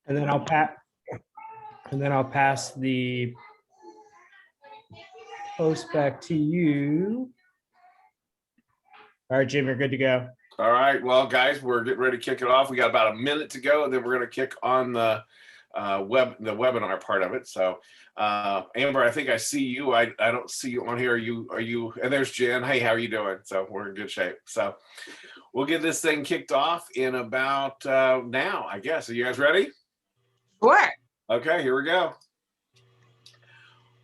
And then I'll pass the post back to you. All right, Jim, you're good to go. All right, well, guys, we're getting ready to kick it off. We got about a minute to go, and then we're going to kick on the webinar part of it. So, Amber, I think I see you. I don't see you on here. Are you? And there's Jen. Hey, how are you doing? So we're in good shape. So we'll get this thing kicked off in about now, I guess. Are you guys ready? Sure. Okay, here we go.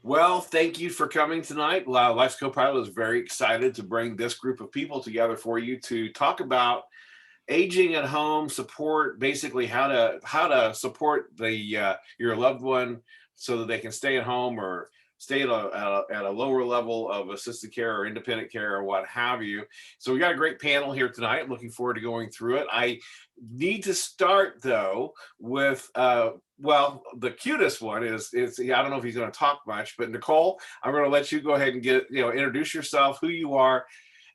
Well, thank you for coming tonight. Life's Co-Pilot is very excited to bring this group of people together for you to talk about aging at home support, basically how to support your loved one so that they can stay at home or stay at a lower level of assisted care or independent care or what have you. So we got a great panel here tonight. I'm looking forward to going through it. I need to start though with well, the cutest one is I don't know if he's going to talk much, but Nicole, I'm going to let you go ahead and introduce yourself, who you are,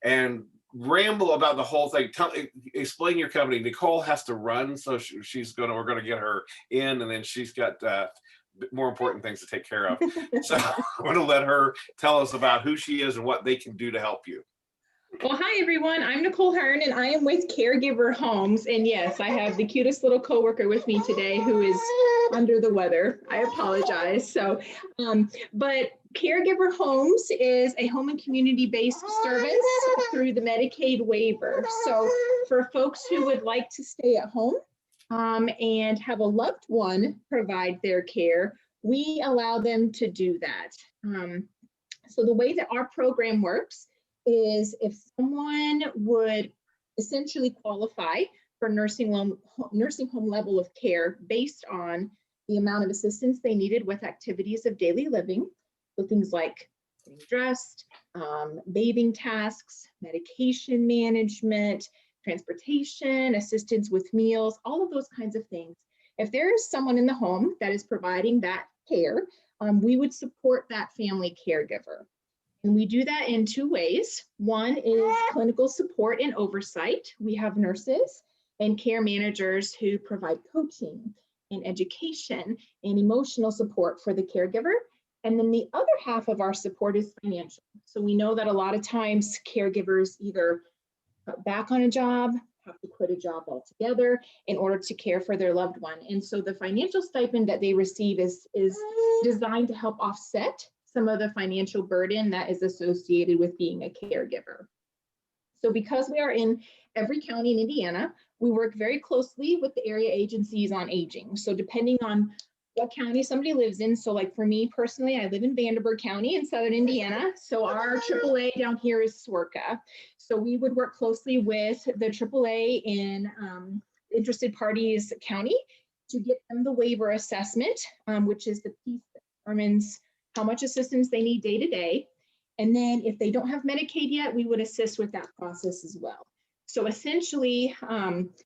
and ramble about the whole thing. Explain your company. Nicole has to run, so we're going to get her in, and then she's got more important things to take care of. So I'm going to let her tell us about who she is and what they can do to help you. Well, hi, everyone. I'm Nicole Hearn, and I am with Caregiver Homes. And yes, I have the cutest little coworker with me today who is under the weather. I apologize. So, but Caregiver Homes is a home and community-based service through the Medicaid waiver. So for folks who would like to stay at home and have a loved one provide their care, we allow them to do that. So the way that our program works is if someone would essentially qualify for nursing home level of care based on the amount of assistance they needed with activities of daily living, so things like getting dressed, bathing tasks, medication management, transportation, assistance with meals, all of those kinds of things. If there is someone in the home that is providing that care, we would support that family caregiver. And we do that in two ways. One is clinical support and oversight. We have nurses and care managers who provide coaching and education and emotional support for the caregiver. And then the other half of our support is financial. So we know that a lot of times caregivers either cut back on a job, have to quit a job altogether in order to care for their loved one. And so the financial stipend that they receive is designed to help offset some of the financial burden that is associated with being a caregiver. So because we are in every county in Indiana, we work very closely with the area agencies on aging. So depending on what county somebody lives in, so like for me personally, I live in Vanderburgh County in Southern Indiana. So our AAA down here is SWRCA. So we would work closely with the AAA in interested parties county to get them the waiver assessment, which is the piece that determines how much assistance they need day to day. And then if they don't have Medicaid yet, we would assist with that process as well. So essentially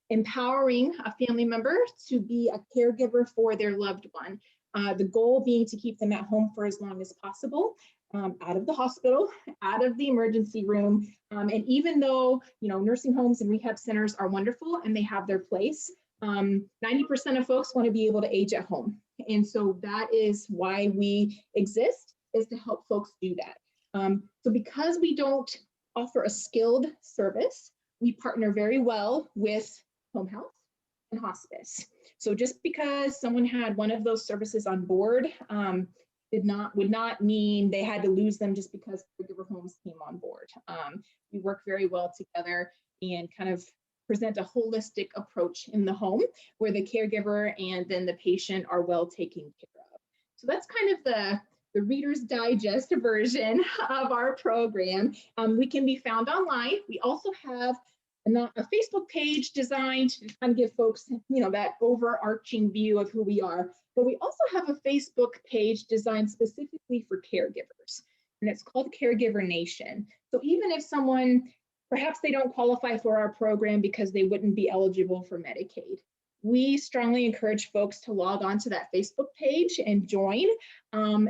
empowering a family member to be a caregiver for their loved one. The goal being to keep them at home for as long as possible, out of the hospital, out of the emergency room. And even though, nursing homes and rehab centers are wonderful and they have their place, 90% of folks want to be able to age at home. And so that is why we exist, is to help folks do that. So because we don't offer a skilled service, we partner very well with home health and hospice. So just because someone had one of those services on board would not mean they had to lose them just because Caregiver Homes came on board. We work very well together and kind of present a holistic approach in the home where the caregiver and then the patient are well taken care of. So that's kind of the Reader's Digest version of our program. We can be found online. We also have a Facebook page designed to kind of give folks, that overarching view of who we are. But we also have a Facebook page designed specifically for caregivers, and it's called Caregiver Nation. So even if someone, perhaps they don't qualify for our program because they wouldn't be eligible for Medicaid, we strongly encourage folks to log on to that Facebook page and join,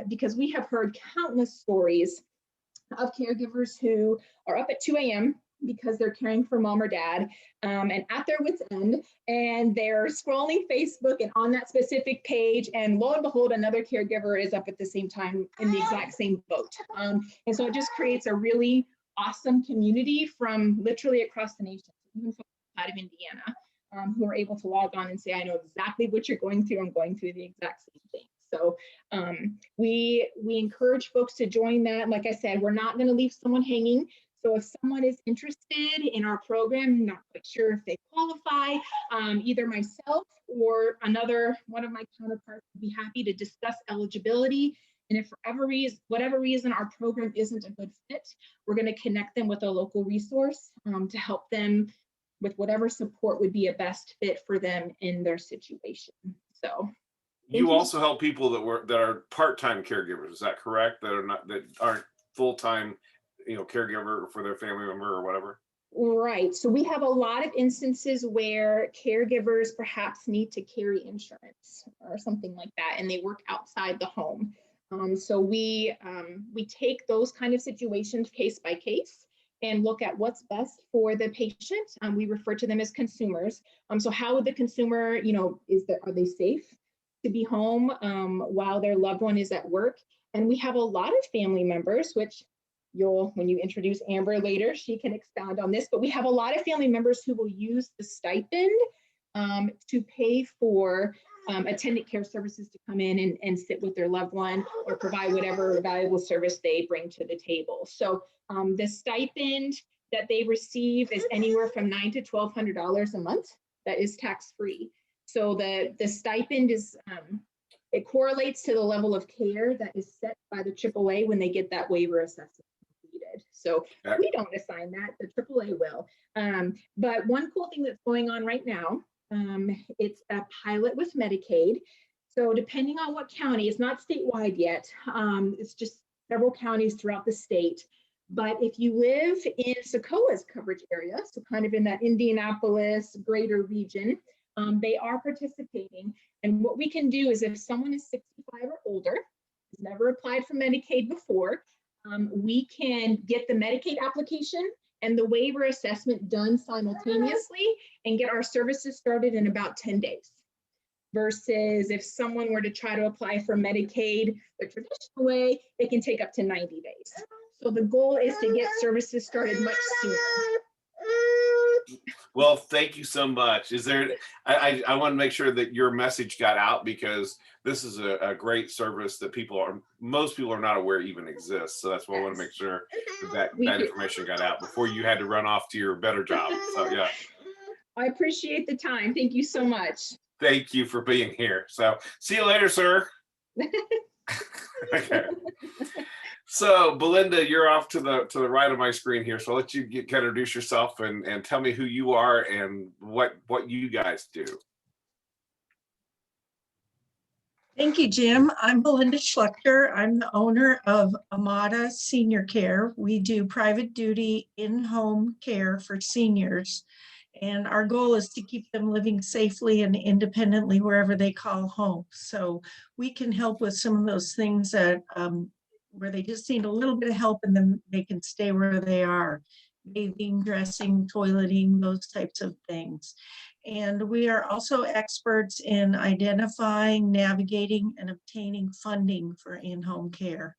because we have heard countless stories of caregivers who are up at 2 a.m. because they're caring for mom or dad, and at their wit's end, and they're scrolling Facebook and on that specific page, and lo and behold, another caregiver is up at the same time in the exact same boat. And so it just creates a really awesome community from literally across the nation, even folks out of Indiana, who are able to log on and say, I know exactly what you're going through. I'm going through the exact same thing. So we encourage folks to join that. Like I said, we're not going to leave someone hanging. So if someone is interested in our program, not quite sure if they qualify, either myself or one of my counterparts would be happy to discuss eligibility. And if for whatever reason our program isn't a good fit, we're going to connect them with a local resource to help them with whatever support would be a best fit for them in their situation. So you also help people that are part-time caregivers, is that correct? That aren't full-time, caregiver for their family member or whatever? Right. So we have a lot of instances where caregivers perhaps need to carry insurance or something like that, and they work outside the home. So we take those kind of situations case by case and look at what's best for the patient. We refer to them as consumers. So how would the consumer, are they safe to be home while their loved one is at work? And we have a lot of family members, which when you introduce Amber later, she can expound on this, but we have a lot of family members who will use the stipend to pay for attendant care services to come in and sit with their loved one or provide whatever valuable service they bring to the table. So the stipend that they receive is anywhere from $900 to $1,200 a month. That is tax-free. So the stipend is, it correlates to the level of care that is set by the AAA when they get that waiver assessment completed. So we don't assign that, the AAA will. But one cool thing that's going on right now, it's a pilot with Medicaid. So depending on what county, it's not statewide yet, it's just several counties throughout the state. But if you live in Socoa's coverage area, so kind of in that Indianapolis greater region, they are participating. And what we can do is if someone is 65 or older, has never applied for Medicaid before, we can get the Medicaid application and the waiver assessment done simultaneously and get our services started in about 10 days. Versus if someone were to try to apply for Medicaid the traditional way, it can take up to 90 days. So the goal is to get services started much sooner. Well, thank you so much. I want to make sure that your message got out, because this is a great service that most people are not aware even exists. So that's why I want to make sure that information got out before you had to run off to your better job. So yeah. I appreciate the time. Thank you so much. Thank you for being here. So see you later, sir. Okay. So Belinda, you're off to the right of my screen here. So I'll let you kind of introduce yourself and tell me who you are and what you guys do. Thank you, Jim. I'm Belinda Schlechter. I'm the owner of Amada Senior Care. We do private duty in-home care for seniors. And our goal is to keep them living safely and independently wherever they call home. So we can help with some of those things that where they just need a little bit of help and then they can stay where they are. Bathing, dressing, toileting, those types of things. And we are also experts in identifying, navigating, and obtaining funding for in-home care.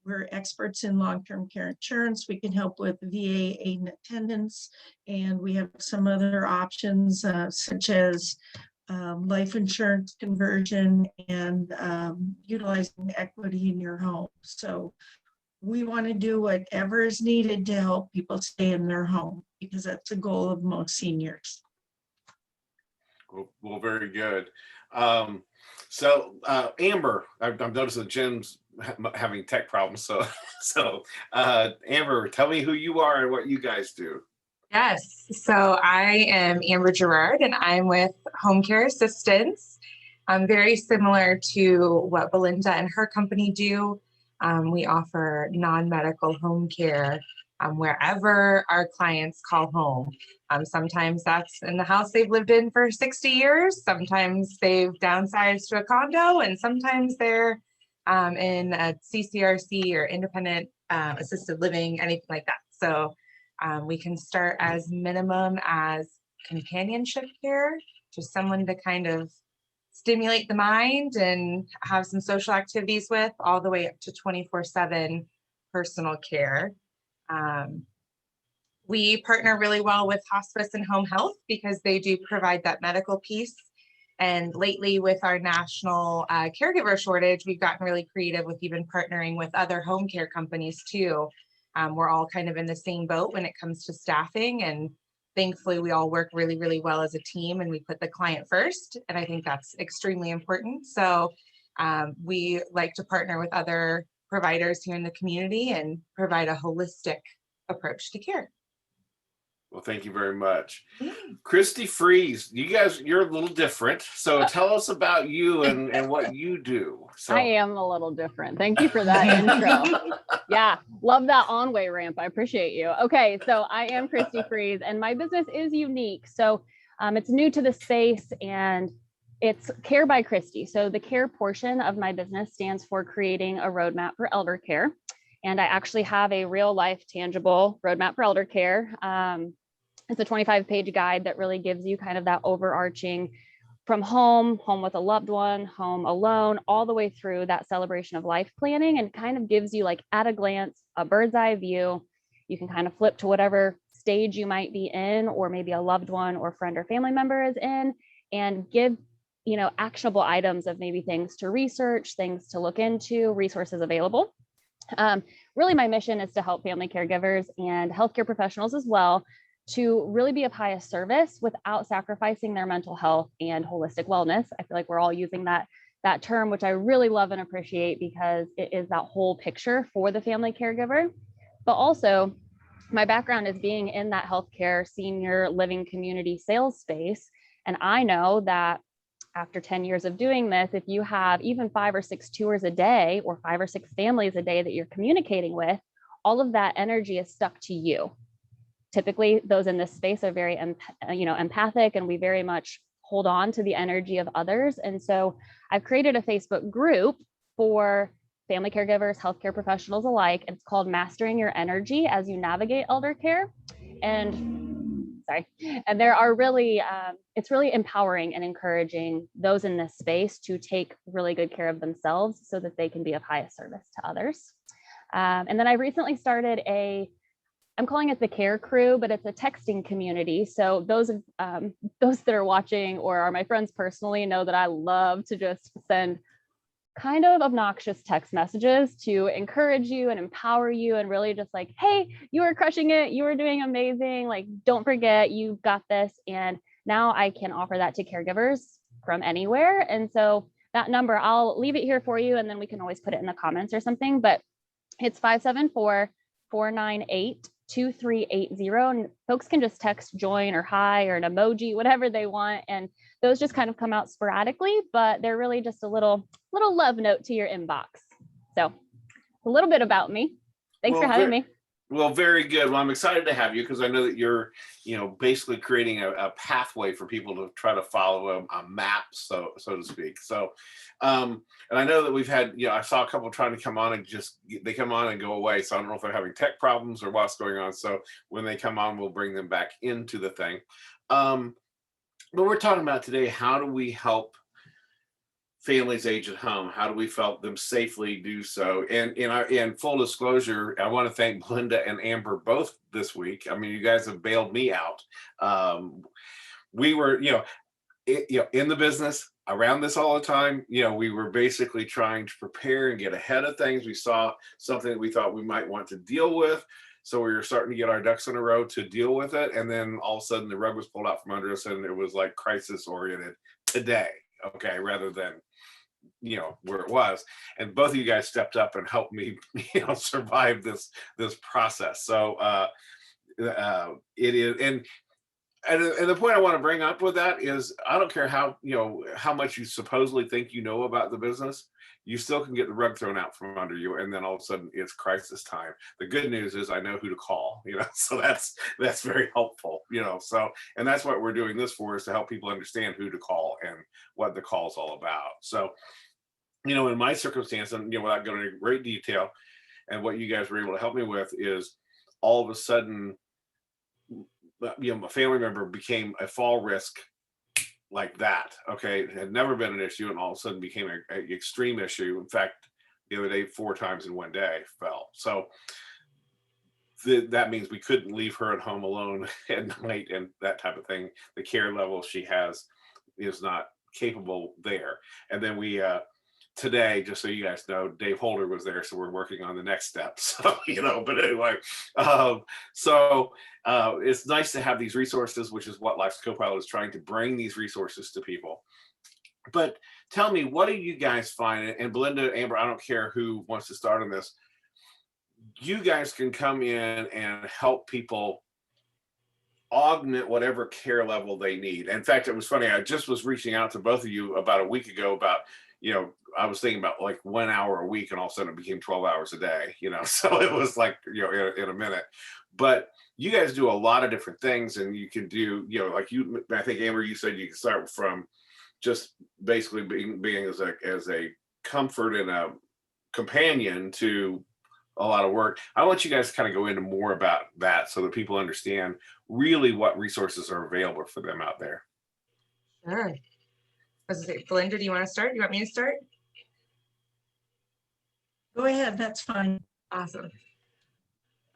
We're experts in long-term care insurance. We can help with VA aid and attendance, and we have some other options such as life insurance conversion and utilizing equity in your home. So we want to do whatever is needed to help people stay in their home, because that's the goal of most seniors. Well, very good. So Amber, I've noticed that Jim's having tech problems. So Amber, tell me who you are and what you guys do. Yes, so I am Amber Gerard and I'm with Home Care Assistance. Very similar to what Belinda and her company do. We offer non-medical home care wherever our clients call home. Sometimes that's in the house they've lived in for 60 years. Sometimes they've downsized to a condo, and sometimes they're in a CCRC or independent assisted living, anything like that. So We can start as minimum as companionship care, just someone to kind of stimulate the mind and have some social activities with, all the way up to 24/7 personal care. We partner really well with hospice and home health because they do provide that medical piece. And lately, with our national caregiver shortage, we've gotten really creative with even partnering with other home care companies too. We're all kind of in the same boat when it comes to staffing, and thankfully we all work really, really well as a team, and we put the client first. And I think that's extremely important. So we like to partner with other providers here in the community and provide a holistic approach to care. Well, thank you very much. Christy Freeze, you're a little different. So tell us about you and what you do. So I am a little different. Thank you for that intro. Yeah, love that on-way ramp. I appreciate you. Okay, so I am Christy Freeze, and my business is unique. So it's new to the space, and it's Care by Christy. So the care portion of my business stands for creating a roadmap for elder care. And I actually have a real life tangible roadmap for elder care. It's a 25-page guide that really gives you kind of that overarching from home with a loved one, home alone, all the way through that celebration of life planning, and kind of gives you, like, at a glance, a bird's eye view. You can kind of flip to whatever stage you might be in, or maybe a loved one or friend or family member is in, and give, actionable items of maybe things to research, things to look into, resources available. Really, my mission is to help family caregivers and healthcare professionals as well to really be of highest service without sacrificing their mental health and holistic wellness. I feel like we're all using that term, which I really love and appreciate, because it is that whole picture for the family caregiver. But also, my background is being in that healthcare senior living community sales space. And I know that after 10 years of doing this, if you have even 5 or 6 tours a day, or 5 or 6 families a day that you're communicating with, all of that energy is stuck to you. Typically, those in this space are very, empathic, and we very much hold on to the energy of others. And so I've created a Facebook group for family caregivers, healthcare professionals alike. It's called Mastering Your Energy as You Navigate Elder Care. And there are really, it's really empowering and encouraging those in this space to take really good care of themselves so that they can be of highest service to others. And then I recently started I'm calling it the Care Crew, but it's a texting community. So those that are watching or are my friends personally know that I love to just send kind of obnoxious text messages to encourage you and empower you, and really just like, hey, you are crushing it. You are doing amazing. Like, don't forget, you've got this. And now I can offer that to caregivers from anywhere. And so that number, I'll leave it here for you, and then we can always put it in the comments or something, but it's 574-498-2380. And folks can just text join or hi or an emoji, whatever they want. And those just kind of come out sporadically, but they're really just a little love note to your inbox. So a little bit about me. Thanks for having me. Well, very good. Well, I'm excited to have you because I know that you're, basically creating a pathway for people to try to follow a map, so to speak. So, and I know that we've had, I saw a couple trying to come on and they come on and go away. So I don't know if they're having tech problems or what's going on. So when they come on, we'll bring them back into the thing. But we're talking about today, how do we help families age at home? How do we help them safely do so? And in full disclosure, I want to thank Belinda and Amber both this week. I mean, you guys have bailed me out. We were, in the business around this all the time. We were basically trying to prepare and get ahead of things. We saw something that we thought we might want to deal with. So we were starting to get our ducks in a row to deal with it. And then all of a sudden the rug was pulled out from under us, and it was like crisis oriented today. Okay. Rather than, where it was. And both of you guys stepped up and helped me, survive this process. So it is. And the point I want to bring up with that is, I don't care how much you supposedly think about the business, you still can get the rug thrown out from under you, and then all of a sudden it's crisis time. The good news is I know who to call, so that's very helpful, so, and that's what we're doing this for, is to help people understand who to call and what the call is all about. So, in my circumstance, and without going into great detail, and what you guys were able to help me with is, all of a sudden a family member became a fall risk like that. Okay, it had never been an issue, and all of a sudden became an extreme issue. In fact, the other day, 4 times in one day fell. So that means we couldn't leave her at home alone at night and that type of thing. The care level she has is not capable there. And then we today, just so you guys know, Dave Holder was there, so we're working on the next step. So but anyway, it's nice to have these resources, which is what Life's Co-Pilot is trying to bring, these resources to people. But tell me, what do you guys find? And Belinda, Amber, I don't care who wants to start on this. You guys can come in and help people augment whatever care level they need. In fact, it was funny. I just was reaching out to both of you about a week ago about, I was thinking about like 1 hour a week, and all of a sudden it became 12 hours a day, so it was like, in a minute. But you guys do a lot of different things, and you can do, like I think Amber, you said you can start from just basically being as a comfort and a companion to a lot of work. I want you guys to kind of go into more about that so that people understand really what resources are available for them out there. Sure. Belinda, do you want to start? You want me to start? Go ahead, that's fine. Awesome.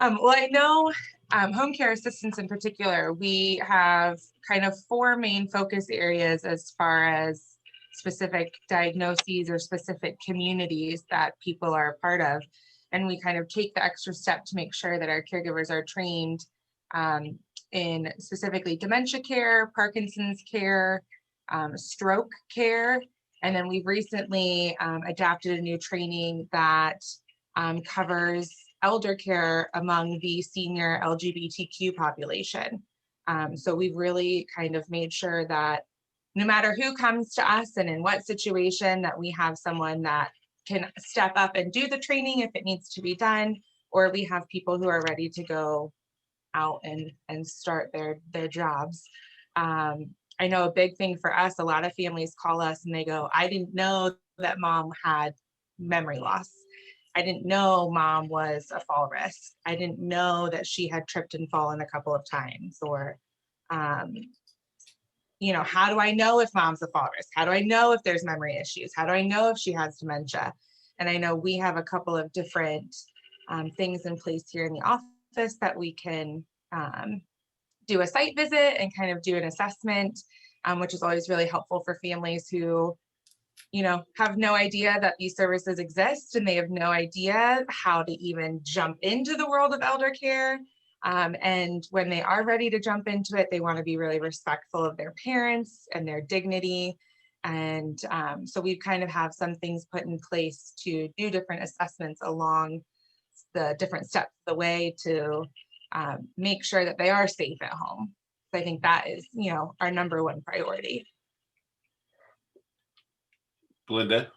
Well, I know home care assistants in particular, we have kind of 4 main focus areas as far as specific diagnoses or specific communities that people are a part of. And we kind of take the extra step to make sure that our caregivers are trained in specifically dementia care, Parkinson's care, stroke care. And then we've recently adapted a new training that covers elder care among the senior LGBTQ population. So we've really kind of made sure that no matter who comes to us and in what situation, that we have someone that can step up and do the training if it needs to be done, or we have people who are ready to go out and start their jobs. I know a big thing for us, a lot of families call us and they go, I didn't know that mom had memory loss. I didn't know mom was a fall risk. I didn't know that she had tripped and fallen a couple of times. Or, how do I know if mom's a fall risk? How do I know if there's memory issues? How do I know if she has dementia? And I know we have a couple of different things in place here in the office that we can do a site visit and kind of do an assessment, which is always really helpful for families who, have no idea that these services exist, and they have no idea how to even jump into the world of elder care. And when they are ready to jump into it, they want to be really respectful of their parents and their dignity. And so we kind of have some things put in place to do different assessments along the different steps of the way to make sure that they are safe at home. So I think that is, our number 1 priority. Belinda?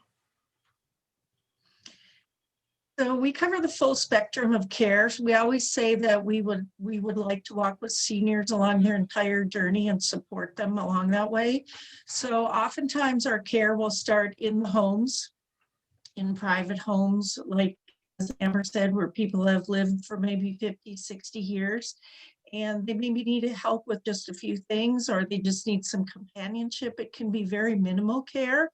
So we cover the full spectrum of care. We always say that we would like to walk with seniors along their entire journey and support them along that way. So oftentimes our care will start in the homes, in private homes, like as Amber said, where people have lived for maybe 50, 60 years. And they maybe need help with just a few things, or they just need some companionship. It can be very minimal care,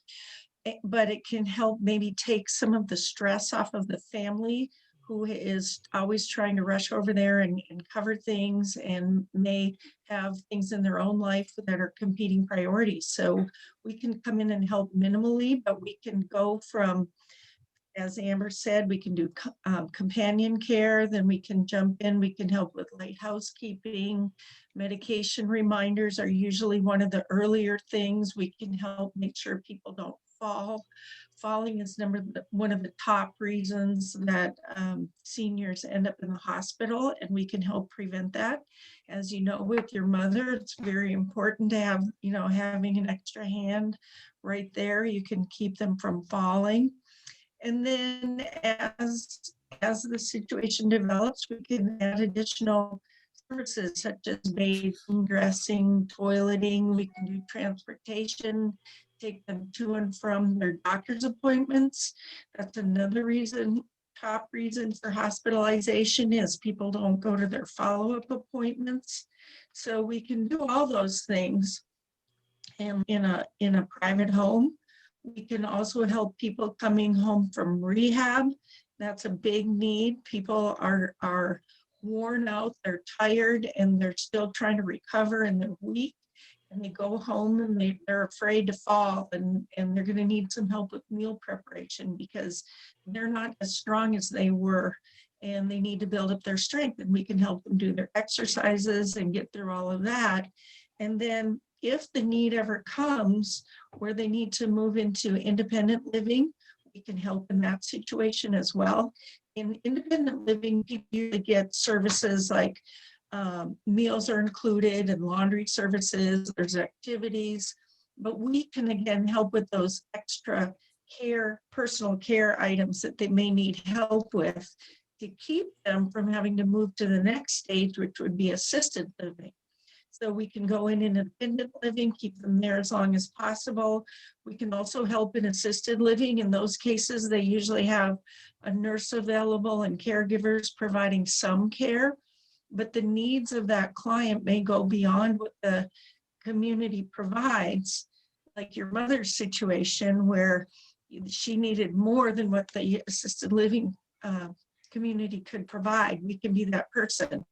but it can help maybe take some of the stress off of the family who is always trying to rush over there and cover things and may have things in their own life that are competing priorities. So we can come in and help minimally, but we can go from, as Amber said, we can do companion care, then we can jump in, we can help with light housekeeping. Medication reminders are usually one of the earlier things. We can help make sure people don't fall. Falling is one of the top reasons that seniors end up in the hospital, and we can help prevent that. As you know, with your mother, it's very important to have, having an extra hand right there. You can keep them from falling. And then as the situation develops, we can add additional services such as bathing, dressing, toileting. We can do transportation, take them to and from their doctor's appointments. That's another reason, top reason for hospitalization is people don't go to their follow-up appointments. So we can do all those things. And in a private home, we can also help people coming home from rehab. That's a big need. People are worn out, they're tired, and they're still trying to recover, and they're weak. And they go home and they're afraid to fall, and they're going to need some help with meal preparation because they're not as strong as they were, and they need to build up their strength, and we can help them do their exercises and get through all of that. And then if the need ever comes where they need to move into independent living, we can help in that situation as well. In independent living, people usually get services like meals are included and laundry services, there's activities, but we can again help with those extra care, personal care items that they may need help with to keep them from having to move to the next stage, which would be assisted living. So we can go in independent living, keep them there as long as possible. We can also help in assisted living. In those cases, they usually have a nurse available and caregivers providing some care, but the needs of that client may go beyond what the community provides, like your mother's situation where she needed more than what the assisted living community could provide. We can be that person.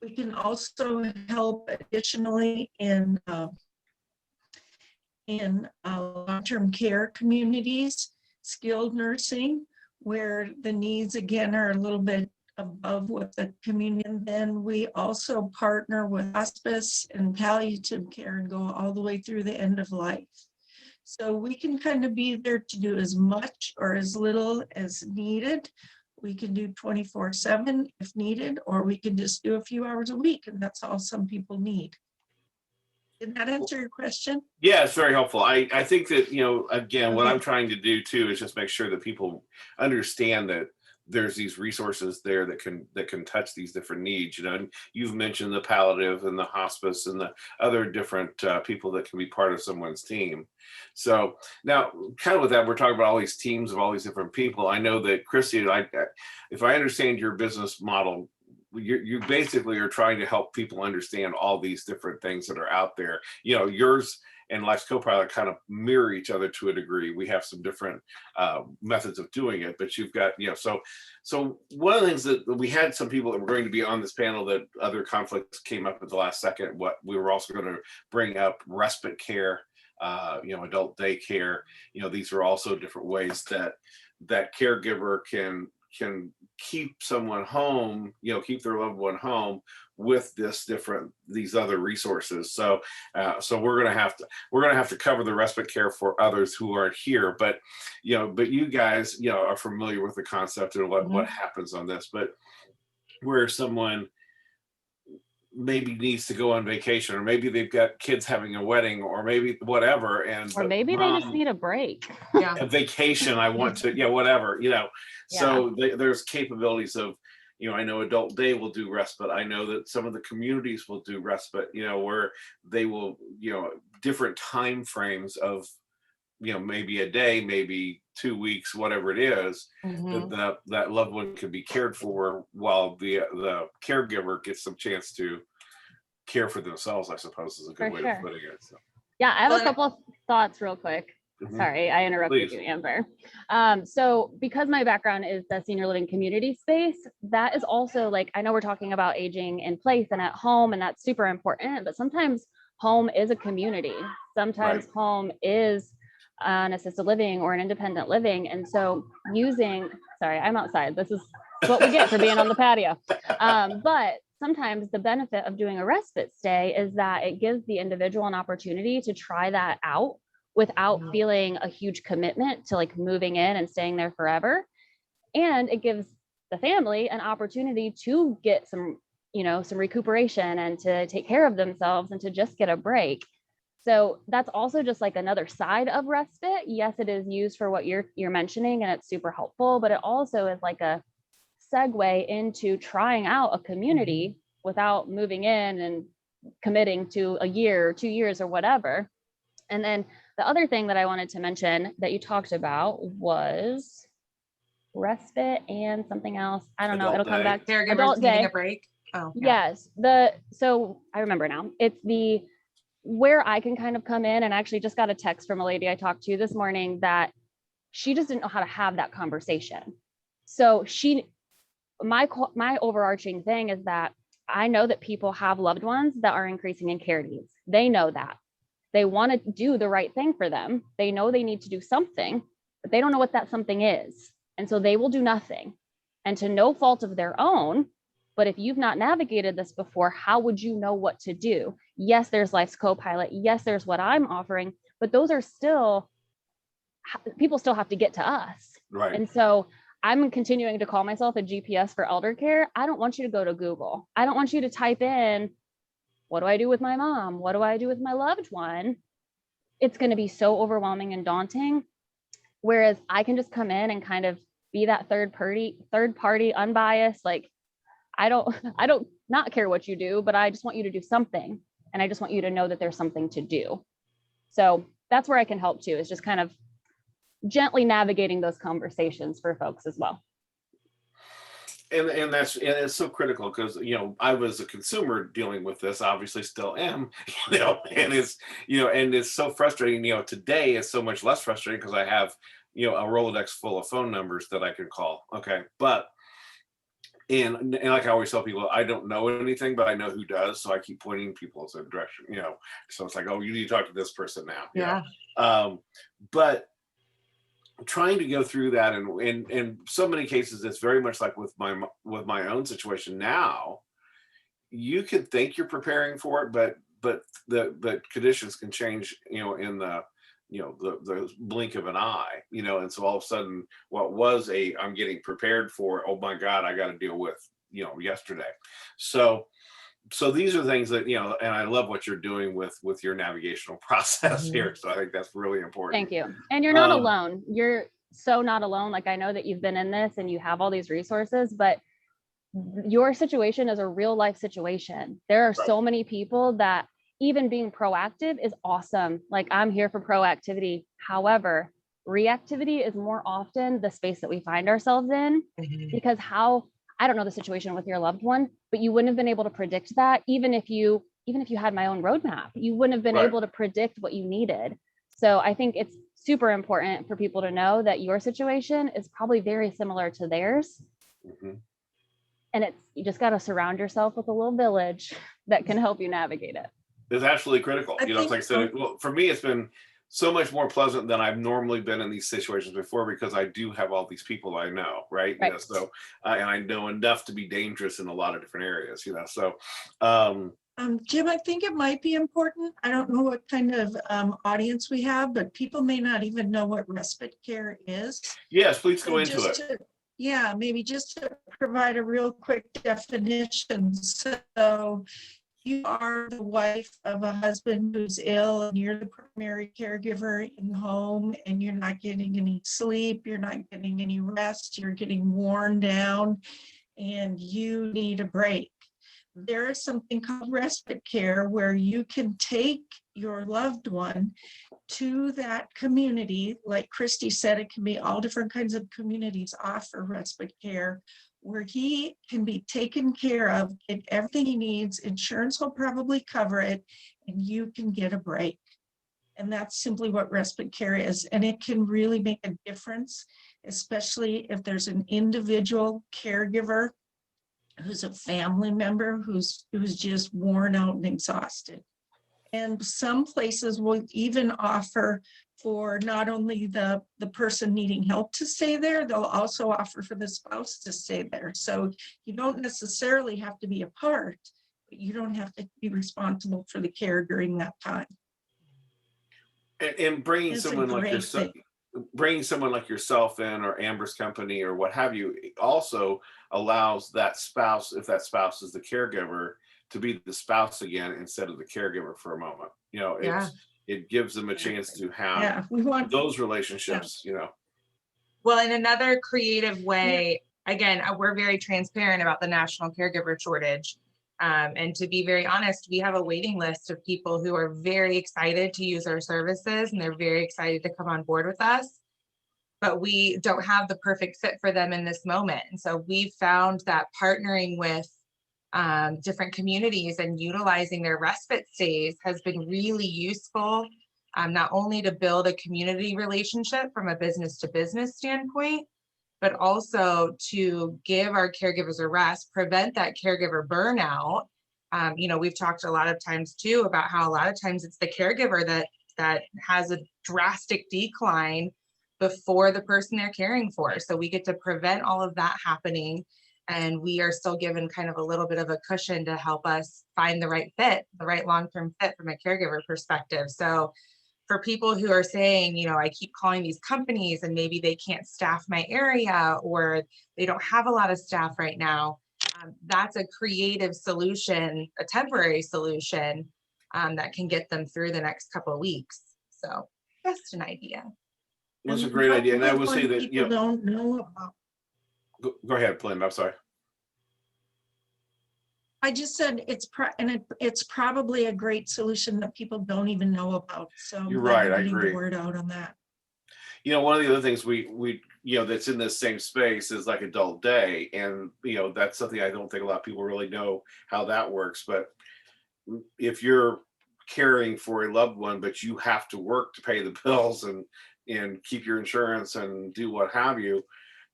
We can also help additionally in long-term care communities, skilled nursing, where the needs again are a little bit above what the community. And then we also partner with hospice and palliative care and go all the way through the end of life. So we can kind of be there to do as much or as little as needed. We can do 24/7 if needed, or we can just do a few hours a week, and that's all some people need. Did that answer your question? Yeah, it's very helpful. I think that, again, what I'm trying to do too is just make sure that people understand that there's these resources there that can touch these different needs. And you've mentioned the palliative and the hospice and the other different people that can be part of someone's team. So now, kind of with that, we're talking about all these teams of all these different people. I know that Christy, if I understand your business model, you basically are trying to help people understand all these different things that are out there. Yours and Life's Copilot kind of mirror each other to a degree. We have some different methods of doing it, but you've got, so one of the things that we had some people that were going to be on this panel that other conflicts came up at the last second. What we were also going to bring up respite care, adult daycare. These are also different ways that caregiver can keep someone home, keep their loved one home with these other resources. So we're gonna have to cover the respite care for others who aren't here, but you guys are familiar with the concept and what happens on this. But where someone maybe needs to go on vacation, or maybe they've got kids having a wedding, or maybe whatever, or maybe they just need a break. A vacation, I want to, whatever, so there's capabilities of, I know Adult Day will do respite. I know that some of the communities will do respite, where they will, different time frames of, maybe a day, maybe 2 weeks, whatever it is, that loved one can be cared for while the caregiver gets some chance to care for themselves, I suppose is a good way of putting it. So. Yeah, I have a couple of thoughts real quick. Sorry, I interrupted you, Amber. So because my background is the senior living community space, that is also I know we're talking about aging in place and at home, and that's super important, but sometimes home is a community. Sometimes home is an assisted living or an independent living. And so sorry, I'm outside. This is what we get for being on the patio. But sometimes the benefit of doing a respite stay is that it gives the individual an opportunity to try that out without feeling a huge commitment to moving in and staying there forever. And it gives the family an opportunity to get some recuperation and to take care of themselves and to just get a break. So that's also just another side of respite. Yes, it is used for what you're mentioning, and it's super helpful, but it also is a segue into trying out a community without moving in and committing to a year or 2 years or whatever. And then the other thing that I wanted to mention that you talked about was respite and something else. I don't know. It'll come back. Caregivers needing a break. Oh, yeah. Yes. So I remember now. It's where I can kind of come in, and I actually just got a text from a lady I talked to this morning that she just didn't know how to have that conversation. So my overarching thing is that I know that people have loved ones that are increasing in care needs. They know that. They want to do the right thing for them. They know they need to do something, but they don't know what that something is. And so they will do nothing. And to no fault of their own, but if you've not navigated this before, how would you know what to do? Yes, there's Life's Copilot. Yes, there's what I'm offering, but those are still, people still have to get to us. Right. And so I'm continuing to call myself a GPS for elder care. I don't want you to go to Google. I don't want you to type in, what do I do with my mom? What do I do with my loved one? It's going to be so overwhelming and daunting. Whereas I can just come in and kind of be that third party, unbiased. Like, I don't not care what you do, but I just want you to do something. And I just want you to know that there's something to do. So that's where I can help too, is just kind of gently navigating those conversations for folks as well. And it's so critical because, you know, I was a consumer dealing with this, obviously still am, you know, and it's so frustrating. You know, today is so much less frustrating because I have, you know, a Rolodex full of phone numbers that I can call. Okay. But and like I always tell people, I don't know anything, but I know who does. So I keep pointing people in a direction, you know. So it's like, oh, you need to talk to this person now. Yeah. But trying to go through that, and in so many cases, it's very much like with my own situation now. You can think you're preparing for it, but the conditions can change, you know, in the blink of an eye, you know, and so all of a sudden what was I'm getting prepared for, oh my God, I got to deal with, you know, yesterday. So these are things that, you know, and I love what you're doing with your navigational process here. So I think that's really important. Thank you. And you're not alone. You're so not alone. Like, I know that you've been in this and you have all these resources, but your situation is a real life situation. There are so many people that even being proactive is awesome. Like, I'm here for proactivity. However, reactivity is more often the space that we find ourselves in, because I don't know the situation with your loved one, but you wouldn't have been able to predict that. Even if you had my own roadmap, you wouldn't have been able to predict what you needed. So I think it's super important for people to know that your situation is probably very similar to theirs. And you just got to surround yourself with a little village that can help you navigate it. It's absolutely critical. You know, it's like I said, well, for me, it's been so much more pleasant than I've normally been in these situations before, because I do have all these people I know, right? You know, so and I know enough to be dangerous in a lot of different areas, you know. So Jim, I think it might be important. I don't know what kind of audience we have, but people may not even know what respite care is. Yes, please go into it. Maybe just to provide a real quick definition. So you are the wife of a husband who's ill, and you're the primary caregiver in the home, and you're not getting any sleep, you're not getting any rest, you're getting worn down, and you need a break. There is something called respite care where you can take your loved one to that community. Like Christy said, it can be all different kinds of communities offer respite care, where he can be taken care of, get everything he needs. Insurance will probably cover it, and you can get a break. And that's simply what respite care is. And it can really make a difference, especially if there's an individual caregiver who's a family member who's just worn out and exhausted. And some places will even offer for not only the person needing help to stay there, they'll also offer for the spouse to stay there. So you don't necessarily have to be apart, but you don't have to be responsible for the care during that time. And bringing someone like yourself in, or Amber's company, or what have you, also allows that spouse, if that spouse is the caregiver, to be the spouse again instead of the caregiver for a moment. You know, it gives them a chance to have those relationships, you know. Well, in another creative way, again, we're very transparent about the national caregiver shortage. And to be very honest, we have a waiting list of people who are very excited to use our services, and they're very excited to come on board with us, but we don't have the perfect fit for them in this moment. And so we've found that partnering with different communities, and utilizing their respite stays has been really useful, not only to build a community relationship from a business to business standpoint, but also to give our caregivers a rest, prevent that caregiver burnout. We've talked a lot of times too about how a lot of times it's the caregiver that has a drastic decline before the person they're caring for. So we get to prevent all of that happening. And we are still given kind of a little bit of a cushion to help us find the right fit, the right long-term fit from a caregiver perspective. So for people who are saying, I keep calling these companies and maybe they can't staff my area, or they don't have a lot of staff right now, that's a creative solution, a temporary solution that can get them through the next couple of weeks. So just an idea. That's a great idea. And I will say that, People don't know about. Go ahead, Linda. I'm sorry. I just said it's probably a great solution that people don't even know about. So I'm You're glad right, I you're getting agree. the word out on that. One of the other things we that's in this same space is like adult day. And, that's something I don't think a lot of people really know how that works. But if you're caring for a loved one, but you have to work to pay the bills and keep your insurance and do what have you,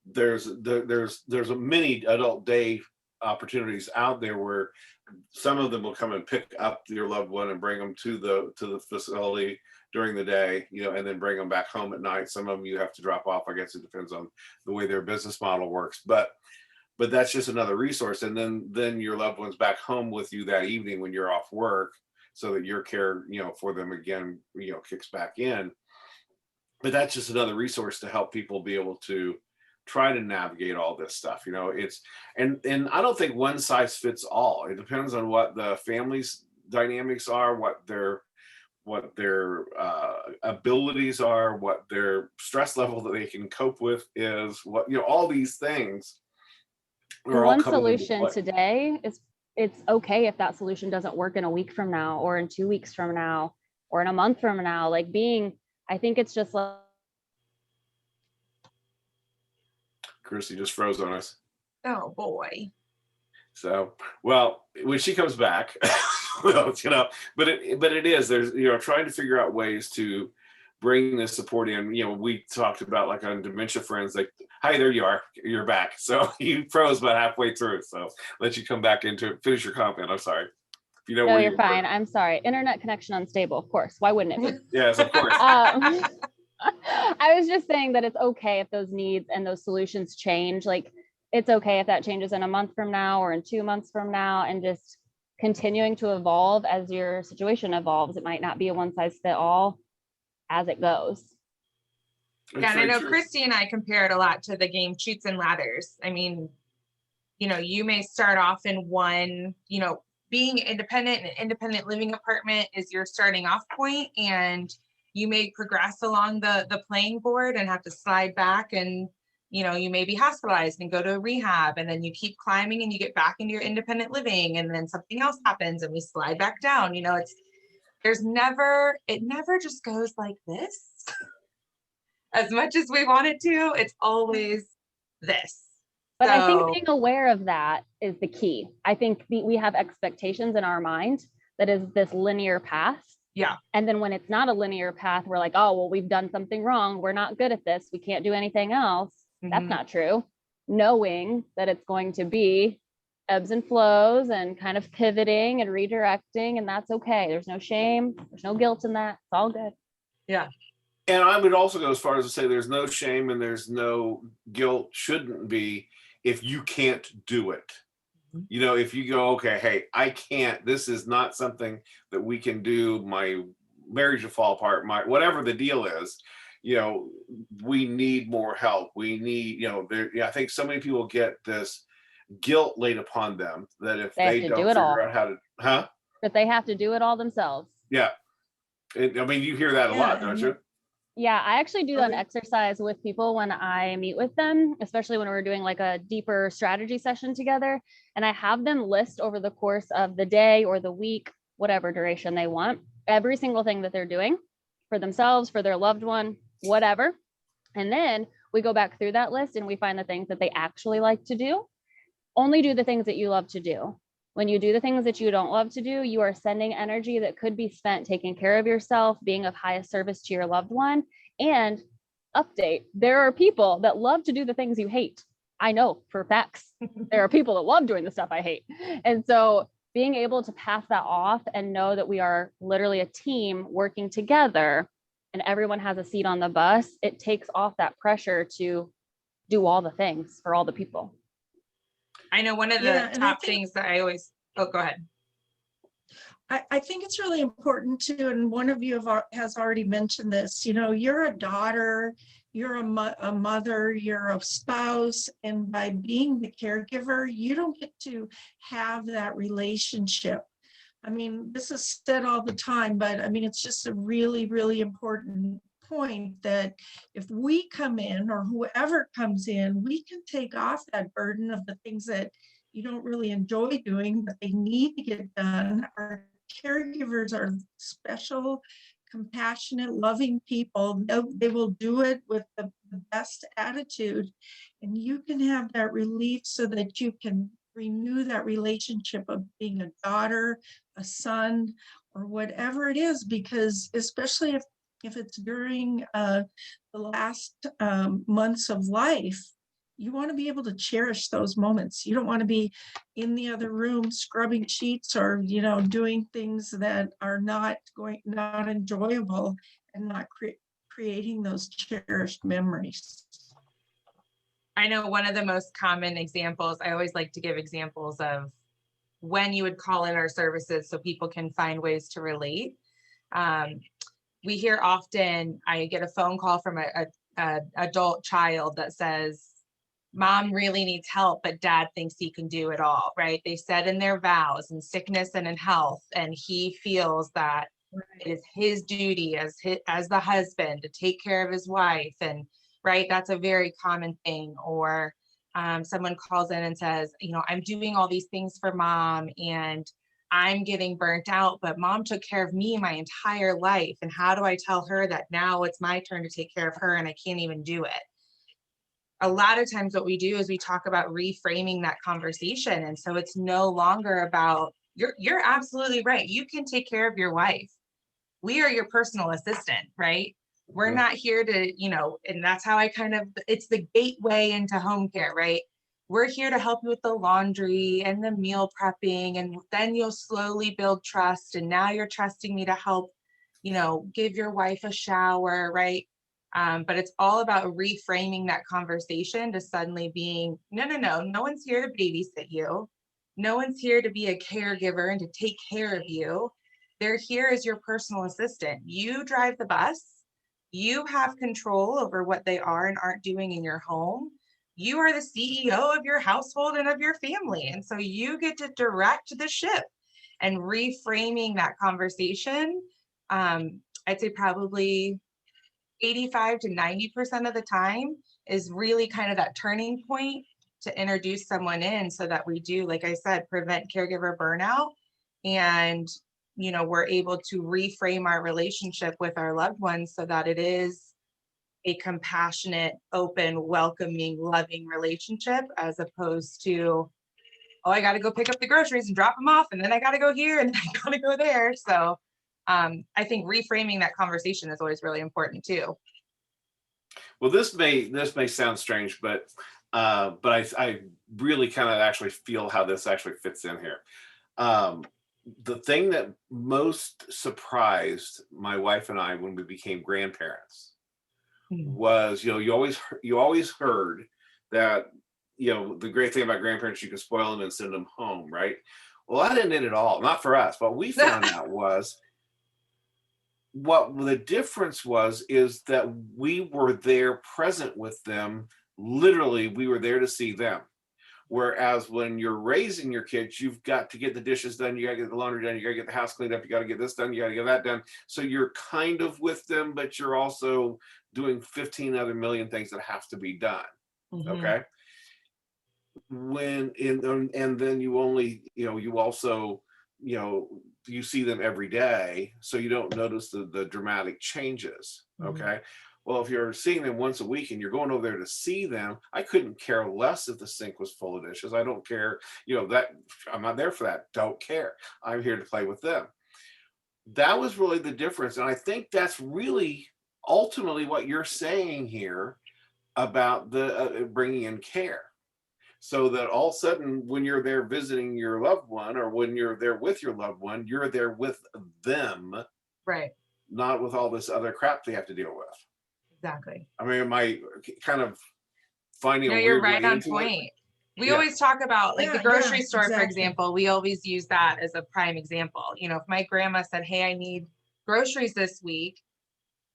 there's a many adult day opportunities out there where some of them will come and pick up your loved one and bring them to the facility during the day, and then bring them back home at night. Some of them you have to drop off. I guess it depends on the way their business model works, but that's just another resource. And then your loved one's back home with you that evening when you're off work, so that your care, for them again, kicks back in. But that's just another resource to help people be able to try to navigate all this stuff. It's and I don't think one size fits all. It depends on what the family's dynamics are, what their abilities are, what their stress level that they can cope with is, what all these things are all One coming into solution play. today is, it's okay if that solution doesn't work in a week from now, or in 2 weeks from now, or in a month from now. I think it's just like, Chrissy just froze on us. Oh boy. So, well, when she comes back, well, but it is, there's, trying to figure out ways to bring this support in. We talked about, like, on Dementia Friends, like, hi, there you are, you're back. So you froze about halfway through. So let you come back into finish your comment. I'm sorry. If you know no, where you're you fine. were. I'm sorry. Internet connection unstable. Of course. Why wouldn't it be? Yes, of course. I was just saying that it's okay if those needs and those solutions change. Like, it's okay if that changes in a month from now or in 2 months from now, and just continuing to evolve as your situation evolves. It might not be a one size fit all as it goes. Yeah, and I know Christy and I compare it a lot to the game Chutes and Ladders. I mean, you may start off in one, being independent, an independent living apartment is your starting off point, and you may progress along the playing board and have to slide back, and you may be hospitalized and go to a rehab, and then you keep climbing and you get back into your independent living, and then something else happens and we slide back down. It never just goes like this. As much as we want it to, it's always this. But I think being aware of that is the key. I think we have expectations in our mind that is this linear path. Yeah. And then when it's not a linear path, we're like, oh, well, we've done something wrong. We're not good at this. We can't do anything else. Mm-hmm. That's not true. Knowing that it's going to be ebbs and flows and kind of pivoting and redirecting, and that's okay. There's no shame. There's no guilt in that. It's all good. Yeah. And I would also go as far as to say there's no shame and there's no guilt, shouldn't be, if you can't do it. If you go, okay, hey, I can't, this is not something that we can do, my marriage will fall apart, whatever the deal is, we need more help. We need, I think so many people get this guilt laid upon them that if they don't figure out how to, that they have to do it all themselves. Yeah. You hear that a lot, don't you? Yeah, I actually do an exercise with people when I meet with them, especially when we're doing like a deeper strategy session together. And I have them list over the course of the day or the week, whatever duration they want, every single thing that they're doing for themselves, for their loved one, whatever. And then we go back through that list and we find the things that they actually like to do. Only do the things that you love to do. When you do the things that you don't love to do, you are sending energy that could be spent taking care of yourself, being of highest service to your loved one. And update, there are people that love to do the things you hate. I know for facts. There are people that love doing the stuff I hate. And so being able to pass that off and know that we are literally a team working together and everyone has a seat on the bus, it takes off that pressure to do all the things for all the people. I know one of the Yeah, and I top think- things that I always, oh, go ahead. I think it's really important too, and one of you has already mentioned this, you know, you're a daughter, you're a mother, you're a spouse, and by being the caregiver, you don't get to have that relationship. I mean, this is said all the time, but I mean, it's just a really, really important point that if we come in or whoever comes in, we can take off that burden of the things that you don't really enjoy doing, but they need to get done. Our caregivers are special, compassionate, loving people. They will do it with the best attitude. And you can have that relief so that you can renew that relationship of being a daughter, a son, or whatever it is, because especially if it's during the last months of life, you want to be able to cherish those moments. You don't want to be in the other room scrubbing sheets or, you know, doing things that are not enjoyable and not creating those cherished memories. I know one of the most common examples, I always like to give examples of when you would call in our services so people can find ways to relate. We hear often, I get a phone call from a adult child that says, Mom really needs help, but Dad thinks he can do it all, right? They said in their vows in sickness and in health, and he feels that it is his duty as the husband to take care of his wife. And right, that's a very common thing. Or someone calls in and says, you know, I'm doing all these things for Mom and I'm getting burnt out, but Mom took care of me my entire life. And how do I tell her that now it's my turn to take care of her and I can't even do it? A lot of times what we do is we talk about reframing that conversation. And so it's no longer about, you're absolutely right. You can take care of your wife. We are your personal assistant, right? We're not here to, you know, and that's how it's the gateway into home care, right? We're here to help you with the laundry and the meal prepping, and then you'll slowly build trust. And now you're trusting me to help, you know, give your wife a shower, right? But it's all about reframing that conversation to suddenly being, no one's here to babysit you. No one's here to be a caregiver and to take care of you. They're here as your personal assistant. You drive the bus. You have control over what they are and aren't doing in your home. You are the CEO of your household and of your family. And so you get to direct the ship. And reframing that conversation, I'd say probably 85 to 90% of the time is really kind of that turning point to introduce someone in so that we do, like I said, prevent caregiver burnout. And, you know, we're able to reframe our relationship with our loved ones so that it is a compassionate, open, welcoming, loving relationship, as opposed to, oh, I got to go pick up the groceries and drop them off, and then I got to go here and I got to go there. So I think reframing that conversation is always really important too. Well, this may sound strange, but I really kind of actually feel how this actually fits in here. The thing that most surprised my wife and I when we became grandparents was, you know, you always heard that, you know, the great thing about grandparents, you can spoil them and send them home, right? Well, that didn't at all, not for us. What we found out was, what the difference was is that we were there present with them. Literally, we were there to see them. Whereas when you're raising your kids, you've got to get the dishes done, you got to get the laundry done, you got to get the house cleaned up, you got to get this done, you got to get that done. So you're kind of with them, but you're also doing 15 other million things that have to be done. Okay. And then you only, you know, you also, you know, you see them every day, so you don't notice the dramatic changes. Okay. Well, if you're seeing them once a week and you're going over there to see them, I couldn't care less if the sink was full of dishes. I don't care, that I'm not there for that. Don't care. I'm here to play with them. That was really the difference. And I think that's really ultimately what you're saying here about the bringing in care. So that all of a sudden, when you're there visiting your loved one, or when you're there with your loved one, you're there with them, Right. not with all this other crap they have to deal with. Exactly. I mean, am I kind of finding No, a you're weird right way on into it? point. We Yeah. always talk about like the Yeah, grocery yeah, store, for exactly. example. We always use that as a prime example. If my grandma said, hey, I need groceries this week,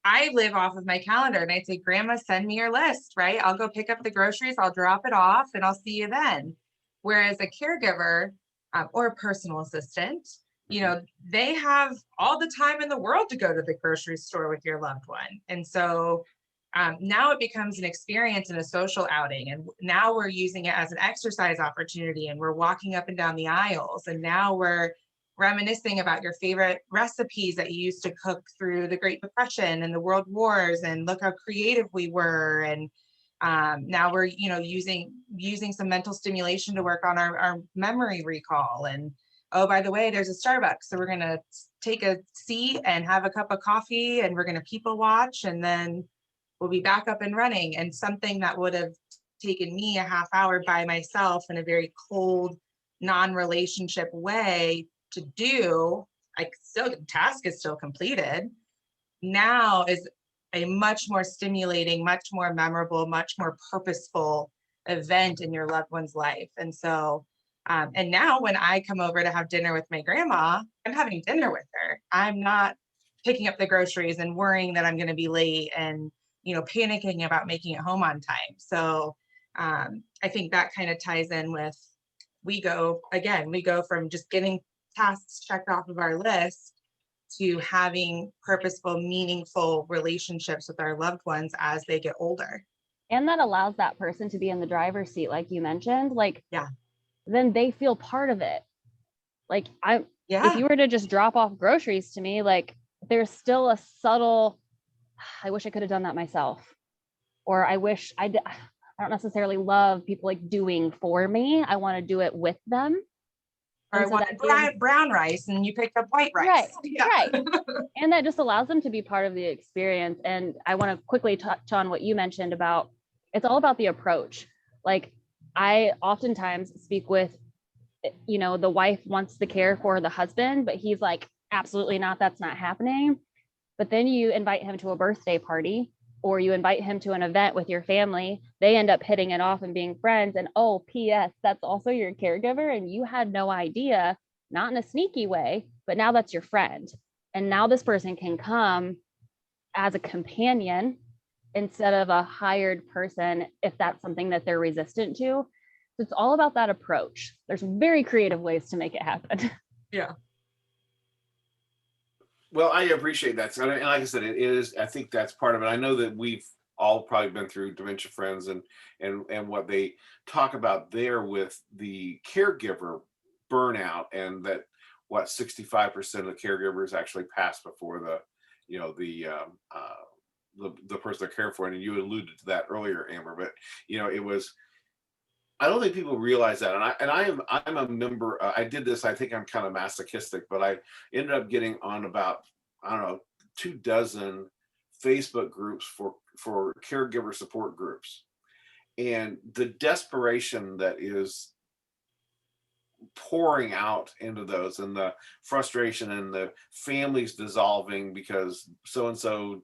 I live off of my calendar and I'd say, Grandma, send me your list, right? I'll go pick up the groceries, I'll drop it off, and I'll see you then. Whereas a caregiver or a personal assistant, they have all the time in the world to go to the grocery store with your loved one. And so now it becomes an experience and a social outing. And now we're using it as an exercise opportunity, and we're walking up and down the aisles. And now we're reminiscing about your favorite recipes that you used to cook through the Great Depression and the World Wars, and look how creative we were. And now we're using some mental stimulation to work on our memory recall. And oh, by the way, there's a Starbucks, so we're going to take a seat and have a cup of coffee, and we're going to people watch, and then we'll be back up and running. And something that would have taken me a half hour by myself in a very cold, non-relationship way to do, the task is still completed, now is a much more stimulating, much more memorable, much more purposeful event in your loved one's life. And so, and now when I come over to have dinner with my grandma, I'm having dinner with her. I'm not picking up the groceries and worrying that I'm going to be late and, panicking about making it home on time. So I think that kind of ties in with, we go from just getting tasks checked off of our list to having purposeful, meaningful relationships with our loved ones as they get older. And that allows that person to be in the driver's seat, like you mentioned, Yeah. Then they feel part of it. If Yeah. you were to just drop off groceries to me, there's still a subtle, I wish I could have done that myself. Or I wish I don't necessarily love people doing for me. I want to do it with them. Or I wanted brown rice and you picked up white rice. Right, Yeah. right. And that just allows them to be part of the experience. And I want to quickly touch on what you mentioned about, it's all about the approach. I oftentimes speak with, the wife wants the care for the husband, but he's like, absolutely not, that's not happening. But then you invite him to a birthday party, or you invite him to an event with your family, they end up hitting it off and being friends. And oh, P.S., that's also your caregiver. And you had no idea, not in a sneaky way, but now that's your friend. And now this person can come as a companion instead of a hired person, if that's something that they're resistant to. So it's all about that approach. There's very creative ways to make it happen. Yeah. Well, I appreciate that. And like I said, it is, I think that's part of it. I know that we've all probably been through Dementia Friends and what they talk about there with the caregiver burnout, and that 65% of caregivers actually pass before the person they're caring for. And you alluded to that earlier, Amber, but it was, I don't think people realize that. And I'm a member. I did this. I think I'm kind of masochistic, but I ended up getting on about, I don't know, 24 Facebook groups for caregiver support groups, and the desperation that is pouring out into those, and the frustration, and the families dissolving because so and so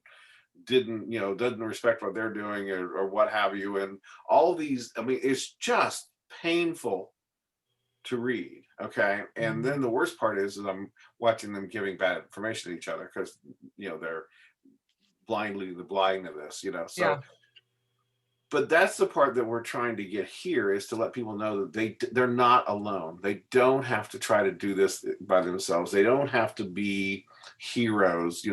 doesn't respect what they're doing, or what have you. And all these, I mean, it's just painful to read. Okay. And then the worst part is I'm watching them giving bad information to each other, because they're blindly blind to this, so Yeah. But that's the part that we're trying to get here, is to let people know that they're not alone. They don't have to try to do this by themselves. They don't have to be heroes.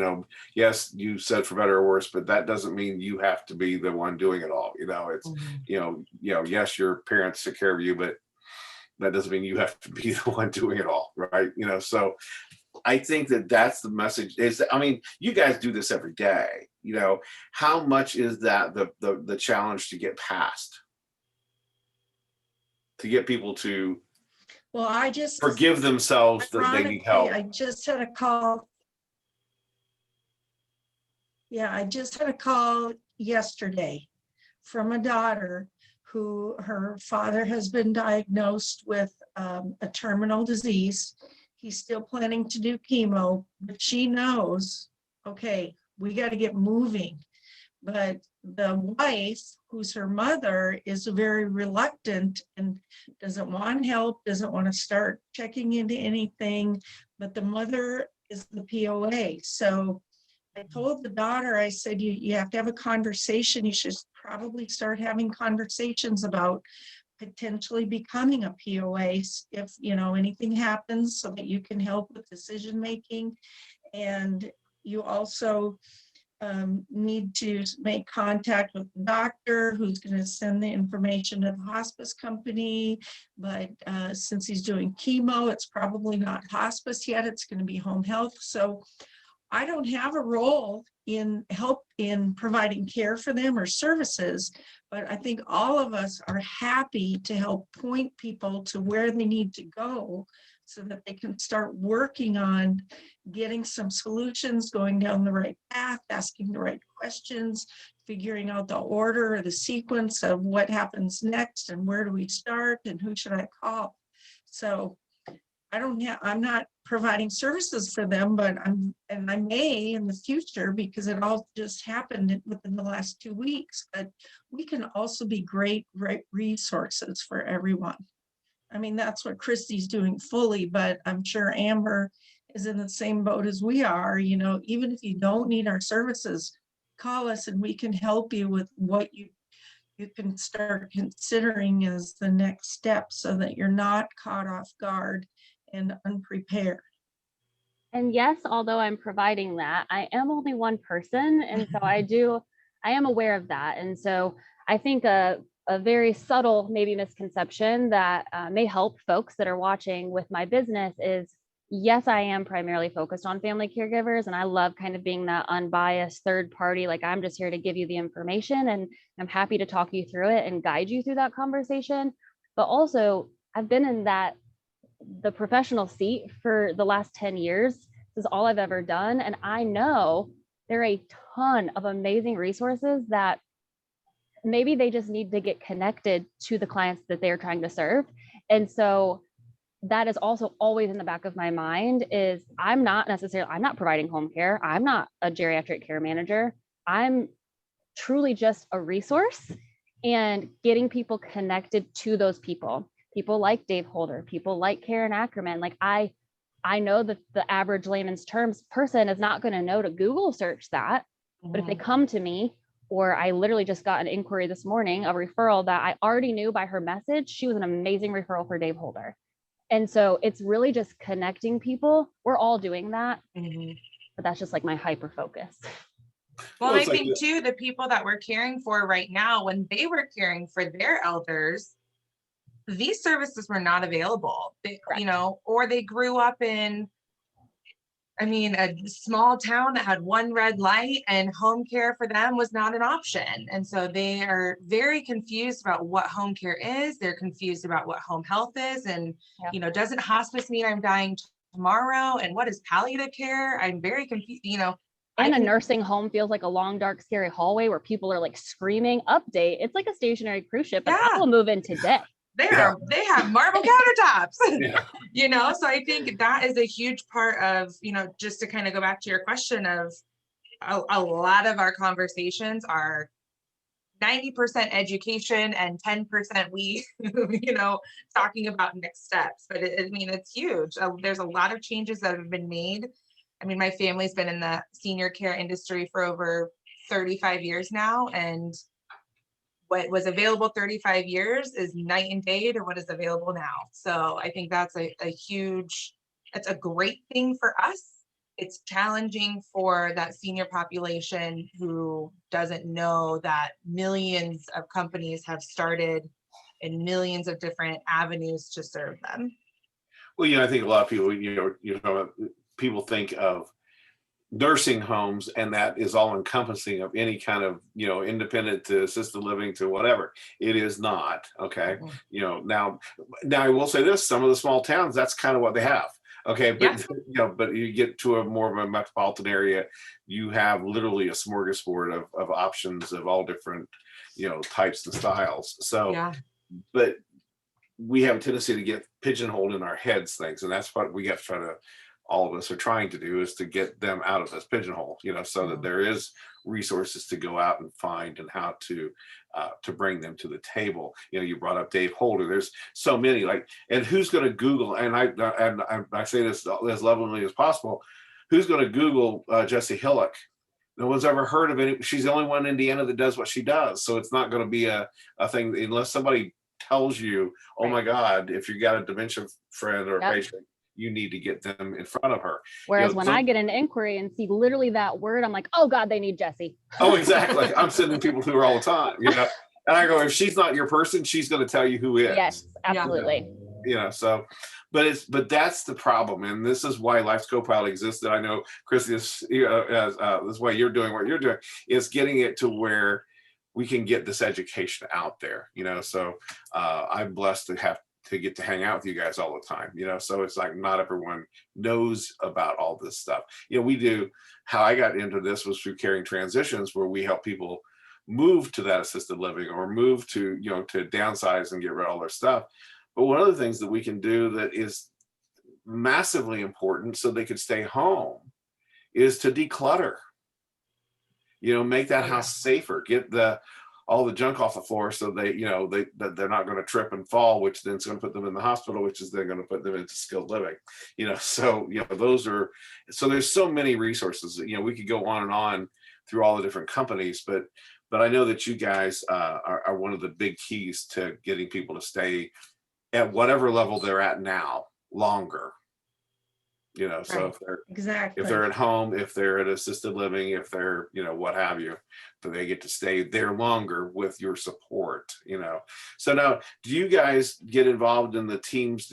Yes, you said for better or worse, but that doesn't mean you have to be the one doing it all. It's, yes, your parents took care of you, but that doesn't mean you have to be the one doing it all. Right. So I think that that's the message. Is, I mean, you guys do this every day. You know, how much is that the challenge to get past, to get people to Well, I just, forgive themselves that they need ironically, help? I just had a call. Yeah, I just had a call yesterday from a daughter who her father has been diagnosed with a terminal disease. He's still planning to do chemo, but she knows, okay, we got to get moving. But the wife, who's her mother, is very reluctant and doesn't want help, doesn't want to start checking into anything. But the mother is the POA. So I told the daughter, I said, you have to have a conversation. You should probably start having conversations about potentially becoming a POA if, you know, anything happens, so that you can help with decision making. And you also need to make contact with the doctor who's going to send the information to the hospice company. But since he's doing chemo, it's probably not hospice yet. It's going to be home health. So I don't have a role in help in providing care for them or services, but I think all of us are happy to help point people to where they need to go so that they can start working on getting some solutions, going down the right path, asking the right questions, figuring out the order or the sequence of what happens next and where do we start and who should I call. So I'm not providing services for them, but I may in the future, because it all just happened within the last 2 weeks. But we can also be great resources for everyone. I mean, that's what Christy's doing fully, but I'm sure Amber is in the same boat as we are. You know, even if you don't need our services, call us and we can help you with what you can start considering as the next step, so that you're not caught off guard and unprepared. And yes, although I'm providing that, I am only one person. And so I am aware of that. And so I think a very subtle, maybe misconception that may help folks that are watching with my business is, yes, I am primarily focused on family caregivers. And I love kind of being that unbiased third party. Like, I'm just here to give you the information and I'm happy to talk you through it and guide you through that conversation. But also, I've been in the professional seat for the last 10 years. This is all I've ever done. And I know there are a ton of amazing resources that maybe they just need to get connected to the clients that they're trying to serve. And so that is also always in the back of my mind is I'm not providing home care. I'm not a geriatric care manager. I'm truly just a resource, and getting people connected to those people like Dave Holder, people like Karen Ackerman. Like I know that the average layman's terms person is not going to know to Google search that. But if they come to me, or I literally just got an inquiry this morning, a referral that I already knew by her message, she was an amazing referral for Dave Holder. And so it's really just connecting people. We're all doing that, but that's just like my hyper focus. Well, I think too, the people that we're caring for right now, when they were caring for their elders, these services were not available, you know, or they grew up in, I mean, a small town that had one red light and home care for them was not an option. And so they are very confused about what home care is. They're confused about what home health is. And, you know, doesn't hospice mean I'm dying tomorrow? And what is palliative care? I'm very confused, you know. And a nursing home feels like a long, dark, scary hallway where people are like screaming, update. It's like a stationary cruise ship, and I will move in today. They have marble countertops, you know? So I think that is a huge part of, you know, just to kind of go back to your question of a lot of our conversations are 90% education and 10% we, you know, talking about next steps. But I mean, it's huge. There's a lot of changes that have been made. I mean, my family's been in the senior care industry for over 35 years now, and what was available 35 years is night and day to what is available now. So I think that's a huge, it's a great thing for us. It's challenging for that senior population who doesn't know that millions of companies have started in millions of different avenues to serve them. Well, you know, I think a lot of people, you know, people think of nursing homes, and that is all encompassing of any kind of, independent to assisted living to whatever. It is not. Okay. Now I will say this, some of the small towns, that's kind of what they have. Okay. But, but you get to a more of a metropolitan area, you have literally a smorgasbord of options of all different, types and styles. So, but we have a tendency to get pigeonholed in our heads things. And that's what we have to try to, all of us are trying to do, is to get them out of this pigeonhole, so that there is resources to go out and find, and how to bring them to the table. You brought up Dave Holder. There's so many, and who's going to Google, and I say this as lovingly as possible, who's going to Google Jessie Hillock? No one's ever heard of it. She's the only one in Indiana that does what she does. So it's not going to be a thing unless somebody tells you, oh my God, if you got a dementia friend or patient, you need to get them in front of her. Whereas when I get an inquiry and see literally that word, I'm like, oh God, they need Jessie. Oh, exactly. I'm sending people to her all the time, and I go, if she's not your person, she's going to tell you who is. Yes, absolutely. So, but that's the problem. And this is why Life's Co-Pilot exists. That I know, Chris, this is why you're doing what you're doing, is getting it to where we can get this education out there, so I'm blessed to get to hang out with you guys all the time, so it's like not everyone knows about all this stuff. We do. How I got into this was through Caring Transitions, where we help people move to that assisted living or move to, to downsize and get rid of all their stuff. But one of the things that we can do that is massively important so they could stay home is to declutter, make that house safer, get all the junk off the floor, so they're not going to trip and fall, which then is going to put them in the hospital, which is then going to put them into skilled living. So there's so many resources. We could go on and on through all the different companies, but I know that you guys are one of the big keys to getting people to stay at whatever level they're at now longer. So if they're at home, if they're at assisted living, if they're, what have you, that they get to stay there longer with your support, So now, do you guys get involved in the teams?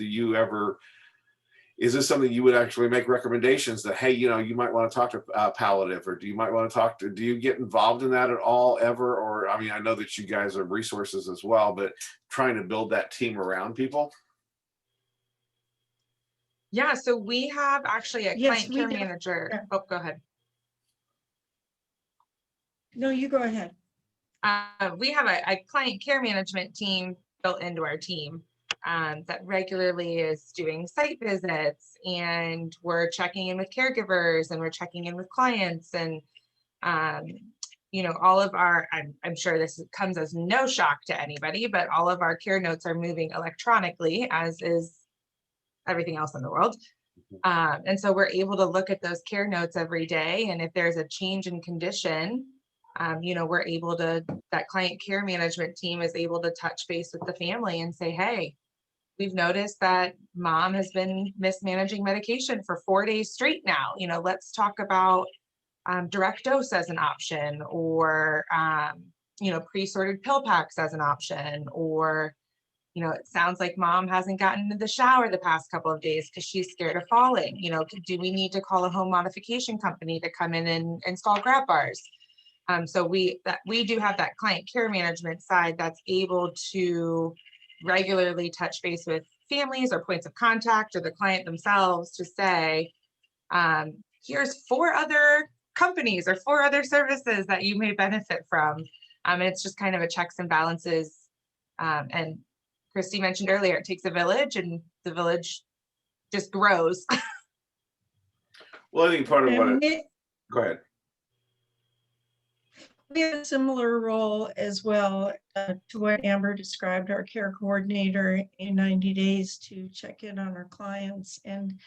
Is this something you would actually make recommendations that, hey, you might want to talk to palliative, or do you get involved in that at all ever? Or, I mean, I know that you guys are resources as well, but trying to build that team around people. Yeah, so we have actually a client care manager. Yeah. Oh, go ahead. No, you go ahead. We have a client care management team built into our team that regularly is doing site visits, and we're checking in with caregivers, and we're checking in with clients, and all of our, I'm sure this comes as no shock to anybody, but all of our care notes are moving electronically, as is everything else in the world. And so we're able to look at those care notes every day. And if there's a change in condition, we're able to, that client care management team is able to touch base with the family and say, hey, we've noticed that mom has been mismanaging medication for 4 days straight now. Let's talk about direct dose as an option, or, pre-sorted pill packs as an option, or, it sounds like mom hasn't gotten into the shower the past couple of days because she's scared of falling. Do we need to call a home modification company to come in and install grab bars? So we do have that client care management side that's able to regularly touch base with families or points of contact or the client themselves to say, here's 4 other companies or 4 other services that you may benefit from. And it's just kind of a checks and balances. And Christy mentioned earlier, it takes a village, and the village just grows. Well, I think part of what go ahead. We have a similar role as well to what Amber described, our care coordinator in 90 days to check in on our clients. And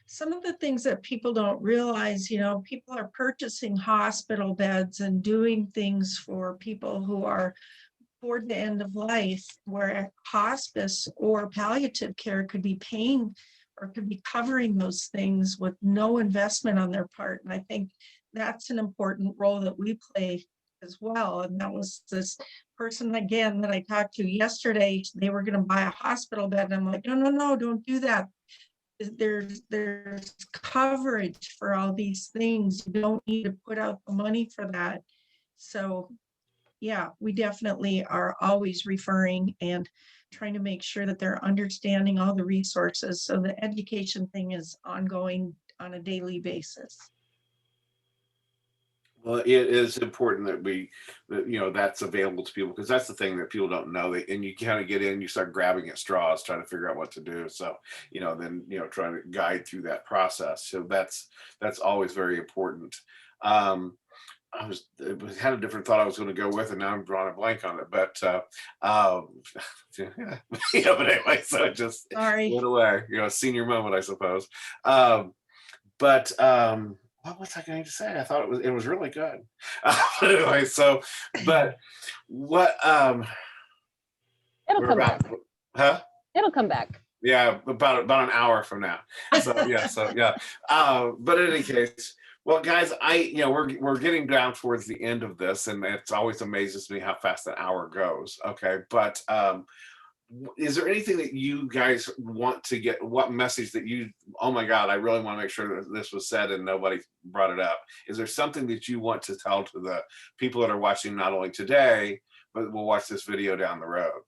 some of the things that people don't realize, people are purchasing hospital beds and doing things for people who are toward the end of life, where hospice or palliative care could be paying or could be covering those things with no investment on their part. And I think that's an important role that we play as well. And that was this person, again, that I talked to yesterday. They were going to buy a hospital bed. And I'm like, no, don't do that. there's coverage for all these things. You don't need to put out the money for that. So yeah, we definitely are always referring and trying to make sure that they're understanding all the resources. So the education thing is ongoing on a daily basis. Well, it is important that that's available to people, because that's the thing that people don't know. And you kind of get in, you start grabbing at straws, trying to figure out what to do. So, then, trying to guide through that process. So that's always very important. I had a different thought I was going to go with, and now I'm drawing a blank on it. But yeah, but anyway, so it just went away. Senior moment, I suppose. But what was I going to say? I thought it was really good. Anyway, so but what It'll come back. Huh? It'll come back. Yeah, about an hour from now. So yeah. But in any case, well, guys, we're getting down towards the end of this, and it's always amazes me how fast an hour goes. Okay, but is there anything that you guys want to get? What message that oh my God, I really want to make sure that this was said and nobody brought it up. Is there something that you want to tell to the people that are watching, not only today, but will watch this video down the road?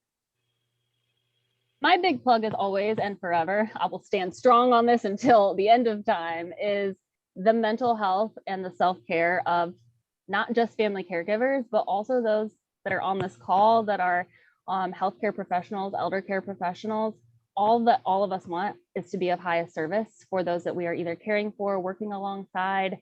My big plug is always and forever, I will stand strong on this until the end of time, is the mental health and the self-care of not just family caregivers, but also those that are on this call that are healthcare professionals, elder care professionals. All that all of us want is to be of highest service for those that we are either caring for, working alongside,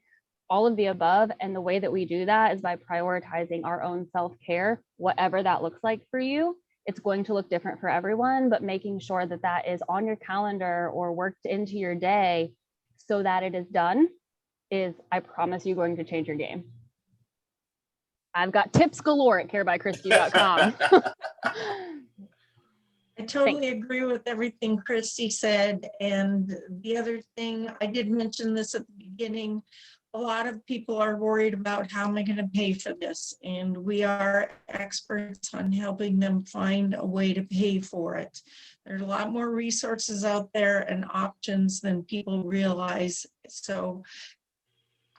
all of the above. And the way that we do that is by prioritizing our own self-care, whatever that looks like for you. It's going to look different for everyone, but making sure that that is on your calendar or worked into your day so that it is done is, I promise you, going to change your game. I've got tips galore at carebychristy.com. I totally agree with everything Christy said. And the other thing, I did mention this at the beginning, a lot of people are worried about how am I going to pay for this? And we are experts on helping them find a way to pay for it. There's a lot more resources out there and options than people realize. So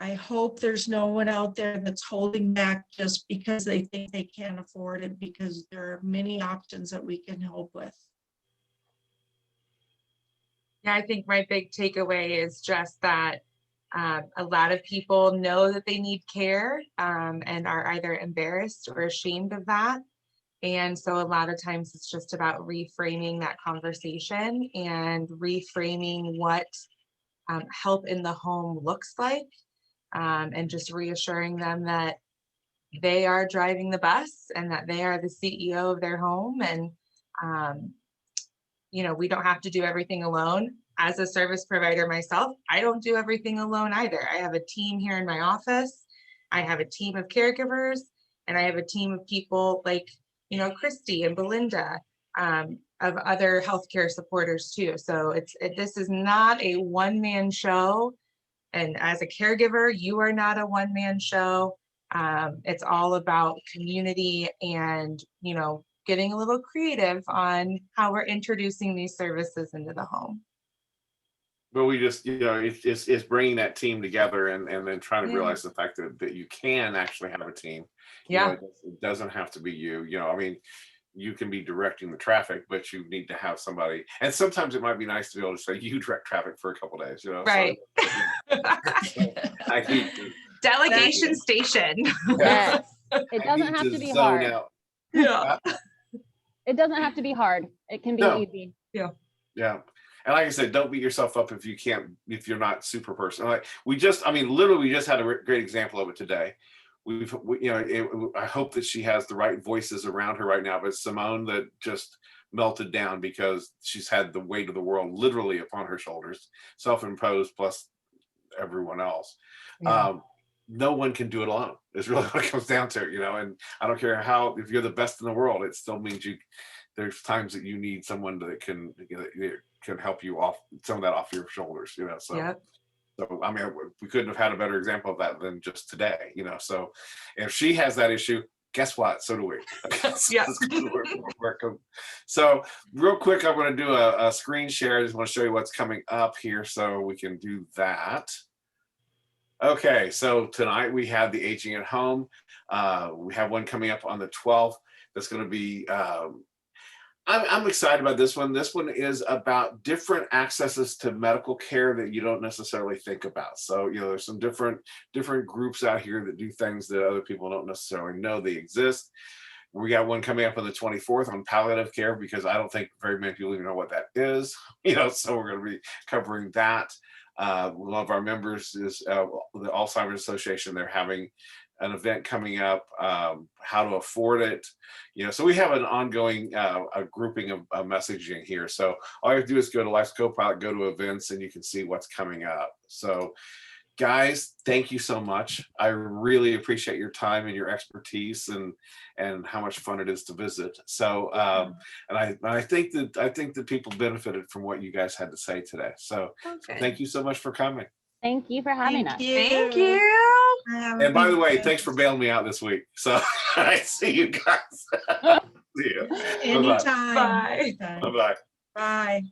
I hope there's no one out there that's holding back just because they think they can't afford it, because there are many options that we can help with. Yeah, I think my big takeaway is just that a lot of people know that they need care and are either embarrassed or ashamed of that. And so a lot of times it's just about reframing that conversation and reframing what help in the home looks like, and just reassuring them that they are driving the bus and that they are the CEO of their home. And, we don't have to do everything alone. As a service provider myself, I don't do everything alone either. I have a team here in my office. I have a team of caregivers, and I have a team of people like, Christy and Belinda, of other healthcare supporters too. So this is not a one-man show. And as a caregiver, you are not a one-man show. It's all about community and, getting a little creative on how we're introducing these services into the home. But we just, it's bringing that team together and then trying to realize the fact that you can actually have a team. It doesn't have to be you. You can be directing the traffic, but you need to have somebody. And sometimes it might be nice to be able to say, you direct traffic for a couple of days, Right. So I need to, delegation station. Yes. It doesn't have to be hard. Out. Yeah. It doesn't have to be hard. It can be easy. Yeah. Yeah. And like I said, don't beat yourself up if you're not super person. Like we just had a great example of it today. I hope that she has the right voices around her right now, but Simone that just melted down because she's had the weight of the world literally upon her shoulders, self-imposed plus everyone else. Yeah. No one can do it alone. It's really what it comes down to, and I don't care if you're the best in the world, it still means there's times that you need someone that can help you off some of that off your shoulders, so. Yep. So, we couldn't have had a better example of that than just today, so if she has that issue, guess what? So do we. Yeah. So real quick, I'm going to do a screen share. I just want to show you what's coming up here so we can do that. Okay, so tonight we have the Aging at Home. We have one coming up on the 12th. That's going to be, I'm excited about this one. This one is about different accesses to medical care that you don't necessarily think about. So, there's some different groups out here that do things that other people don't necessarily know they exist. We got one coming up on the 24th on palliative care, because I don't think very many people even know what that is. So we're going to be covering that. One of our members is the Alzheimer's Association. They're having an event coming up, how to afford it. So we have an ongoing a grouping of messaging here. So all you have to do is go to Life's Co-Pilot, go to events, and you can see what's coming up. So guys, thank you so much. I really appreciate your time and your expertise and how much fun it is to visit. So and I think that people benefited from what you guys had to say today. So thank you so much for coming. Thank you for having us. Thank you. And by the way, thanks for bailing me out this week. So I see you guys. See you. Anytime. Bye. Bye-bye. Bye.